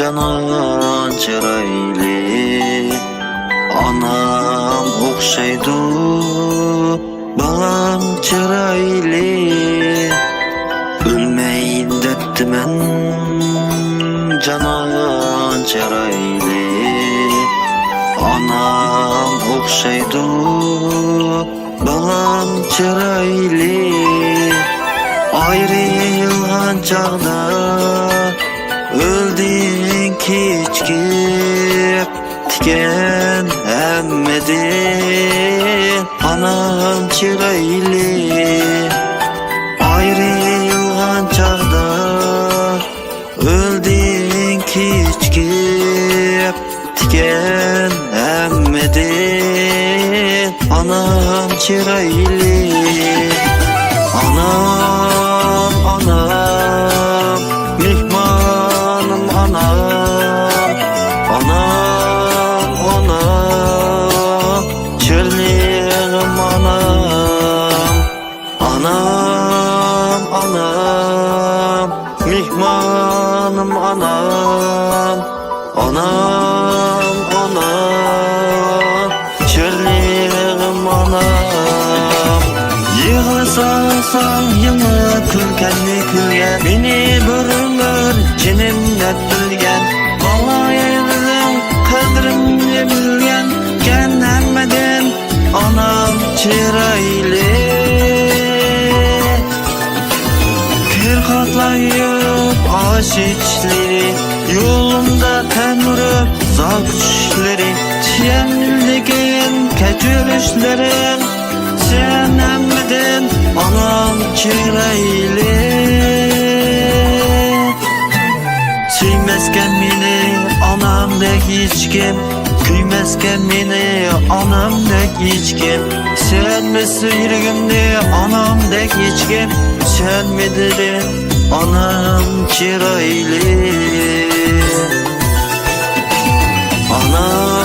canan çıraylı. Anam okşaydı balam çıraylı. Ölmeyin depti men canan çıraylı. Anam okşaydı balam çıraylı. Ayrılgan çağda öldün keçkip tiken emmedin anam çıraylı. Ayrılgan çağda öldün keçkip tiken emmedin anam çıraylı. Anam, anam, mihmanım anam. Anam, anam, çırlığım anam. Anam, anam, mihmanım anam. Anam, anam, çırlığım anam. Yığılsan yılı külkenli külgen, beni bir ömür cinimnet bilgen. Vallahi yerdim kadrimni bilgen, kennemedin anam çıraylı. Kir katlayıp ağaç içleri, yolumda temrüp zak düşleri. Çiyenliligin keçürüşlerin, sen emmedin anam çıraylı. Süymezken meni anamdek hiç kim, küymezken meni anamdek hiç kim. Sen mi yüreğimde anamdek hiç kim, sen mi dedin anam çıraylı. Anam